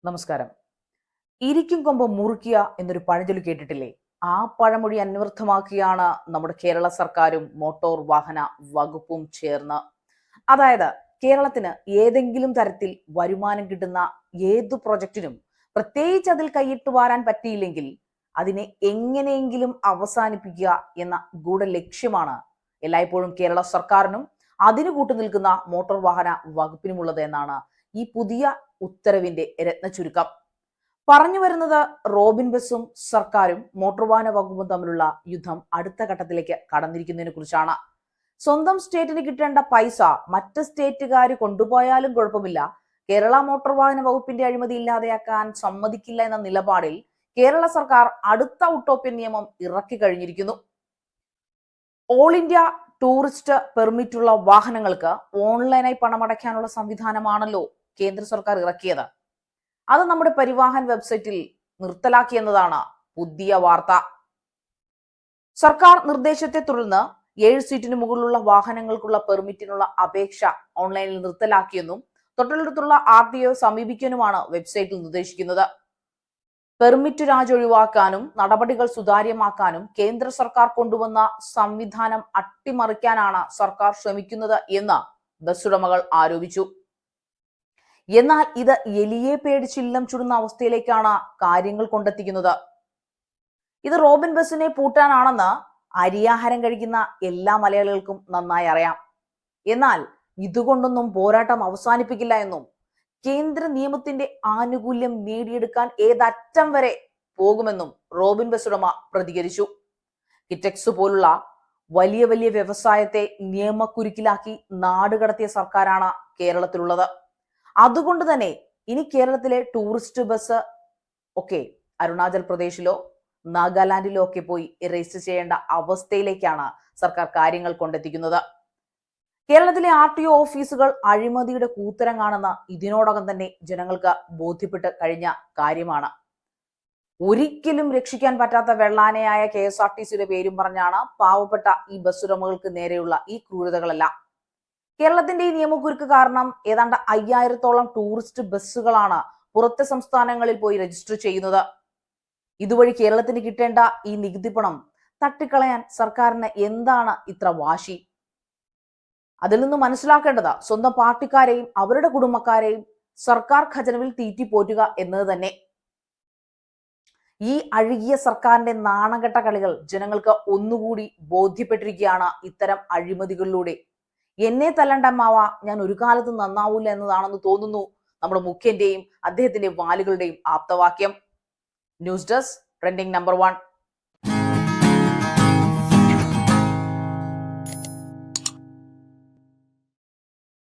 നമസ്കാരം. ഇരിക്കും കൊമ്പ് മുറിക്കുക എന്നൊരു പഴഞ്ചൊല്ല് കേട്ടിട്ടില്ലേ? ആ പഴമൊഴി അന്വർത്ഥമാക്കിയാണ് നമ്മുടെ കേരള സർക്കാരും മോട്ടോർ വാഹന വകുപ്പും ചേർന്ന്. അതായത് കേരളത്തിന് ഏതെങ്കിലും തരത്തിൽ വരുമാനം കിട്ടുന്ന ഏതു പ്രൊജക്റ്റിനും, പ്രത്യേകിച്ച് അതിൽ കൈയിട്ട് വാരാൻ പറ്റിയില്ലെങ്കിൽ അതിനെ എങ്ങനെയെങ്കിലും അവസാനിപ്പിക്കുക എന്ന ഗൂഢലക്ഷ്യമാണ് എല്ലായ്പ്പോഴും കേരള സർക്കാരിനും അതിനു കൂട്ടുനിൽക്കുന്ന മോട്ടോർ വാഹന വകുപ്പിനുമുള്ളത് എന്നാണ് ഈ പുതിയ ഉത്തരവിന്റെ രത്ന ചുരുക്കം. പറഞ്ഞു വരുന്നത് റോബിൻ ബസും സർക്കാരും മോട്ടോർ വാഹന വകുപ്പും തമ്മിലുള്ള യുദ്ധം അടുത്ത ഘട്ടത്തിലേക്ക് കടന്നിരിക്കുന്നതിനെ കുറിച്ചാണ്. സ്വന്തം സ്റ്റേറ്റിന് കിട്ടേണ്ട പൈസ മറ്റ് സ്റ്റേറ്റുകാർ കൊണ്ടുപോയാലും കുഴപ്പമില്ല, കേരള മോട്ടോർ വാഹന വകുപ്പിന്റെ അഴിമതി ഇല്ലാതെയാക്കാൻ സമ്മതിക്കില്ല എന്ന നിലപാടിൽ കേരള സർക്കാർ അടുത്ത ഔട്ടോപ്യൻ നിയമം ഇറക്കി കഴിഞ്ഞിരിക്കുന്നു. ഓൾ ഇന്ത്യ ടൂറിസ്റ്റ് പെർമിറ്റുള്ള വാഹനങ്ങൾക്ക് ഓൺലൈനായി പണമടയ്ക്കാനുള്ള സംവിധാനമാണല്ലോ കേന്ദ്ര സർക്കാർ ഇറക്കിയത്. അത് നമ്മുടെ പരിവാഹൻ വെബ്സൈറ്റിൽ നിർത്തലാക്കിയെന്നതാണ് പുതിയ വാർത്ത. സർക്കാർ നിർദ്ദേശത്തെ തുടർന്ന് 7 സീറ്റിന് മുകളിലുള്ള വാഹനങ്ങൾക്കുള്ള പെർമിറ്റിനുള്ള അപേക്ഷ ഓൺലൈനിൽ നിർത്തലാക്കിയെന്നും തൊട്ടടുത്തുള്ള RTO സമീപിക്കാനുമാണ് വെബ്സൈറ്റിൽ നിർദ്ദേശിക്കുന്നത്. പെർമിറ്റ് രാജ് ഒഴിവാക്കാനും നടപടികൾ സുതാര്യമാക്കാനും കേന്ദ്ര സർക്കാർ കൊണ്ടുവന്ന സംവിധാനം അട്ടിമറിക്കാനാണ് സർക്കാർ ശ്രമിക്കുന്നത് എന്ന് ബസ് ഉടമകൾ ആരോപിച്ചു. എന്നാൽ ഇത് എലിയെ പേടിച്ചില്ലം ചുടുന്ന അവസ്ഥയിലേക്കാണ് കാര്യങ്ങൾ കൊണ്ടെത്തിക്കുന്നത്. ഇത് റോബിൻ ബസിനെ പൂട്ടാനാണെന്ന് അരിയാഹാരം കഴിക്കുന്ന എല്ലാ മലയാളികൾക്കും നന്നായി അറിയാം. എന്നാൽ ഇതുകൊണ്ടൊന്നും പോരാട്ടം അവസാനിപ്പിക്കില്ല എന്നും കേന്ദ്ര നിയമത്തിന്റെ ആനുകൂല്യം നേടിയെടുക്കാൻ ഏതറ്റം വരെ പോകുമെന്നും റോബിൻ ബസ് ഉടമ പ്രതികരിച്ചു. കിറ്റക്സ് പോലുള്ള വലിയ വലിയ വ്യവസായത്തെ നിയമക്കുരുക്കിലാക്കി നാടുകടത്തിയ സർക്കാരാണ് കേരളത്തിലുള്ളത്. അതുകൊണ്ട് തന്നെ ഇനി കേരളത്തിലെ ടൂറിസ്റ്റ് ബസ് ഒക്കെ അരുണാചൽ പ്രദേശിലോ നാഗാലാൻഡിലോ ഒക്കെ പോയി രജിസ്റ്റർ ചെയ്യേണ്ട അവസ്ഥയിലേക്കാണ് സർക്കാർ കാര്യങ്ങൾ കൊണ്ടെത്തിക്കുന്നത്. കേരളത്തിലെ RTO ഓഫീസുകൾ അഴിമതിയുടെ കൂത്തരങ്ങാണെന്ന് ഇതിനോടകം തന്നെ ജനങ്ങൾക്ക് ബോധ്യപ്പെട്ട് കഴിഞ്ഞ കാര്യമാണ്. ഒരിക്കലും രക്ഷിക്കാൻ പറ്റാത്ത വെള്ളാനയായ KSRTCയുടെ പേരും പറഞ്ഞാണ് പാവപ്പെട്ട ഈ ബസ് ഉടമകൾക്ക് നേരെയുള്ള ഈ ക്രൂരതകളെല്ലാം. കേരളത്തിന്റെ ഈ നിയമക്കുരുക്ക് കാരണം ഏതാണ്ട് 5000-ഓളം ടൂറിസ്റ്റ് ബസ്സുകളാണ് പുറത്തെ സംസ്ഥാനങ്ങളിൽ പോയി രജിസ്റ്റർ ചെയ്യുന്നത്. ഇതുവഴി കേരളത്തിന് കിട്ടേണ്ട ഈ നികുതി പണം തട്ടിക്കളയാൻ സർക്കാരിന് എന്താണ് ഇത്ര വാശി? അതിൽ നിന്ന് മനസ്സിലാക്കേണ്ടത് സ്വന്തം പാർട്ടിക്കാരെയും അവരുടെ കുടുംബക്കാരെയും സർക്കാർ ഖജനവിൽ തീറ്റിപ്പോറ്റുക എന്നത് തന്നെ. ഈ അഴുകിയ സർക്കാരിന്റെ നാണംകെട്ട കളികൾ ജനങ്ങൾക്ക് ഒന്നുകൂടി ബോധ്യപ്പെട്ടിരിക്കുകയാണ് ഇത്തരം അഴിമതികളിലൂടെ. എന്നെ തല്ലണ്ടമ്മാവ, ഞാൻ ഒരു കാലത്ത് നന്നാവൂല എന്നതാണെന്ന് തോന്നുന്നു നമ്മുടെ മുഖ്യന്റെയും അദ്ദേഹത്തിന്റെ വാലുകളുടെയും ആപ്തവാക്യം. News desk, trending number 1.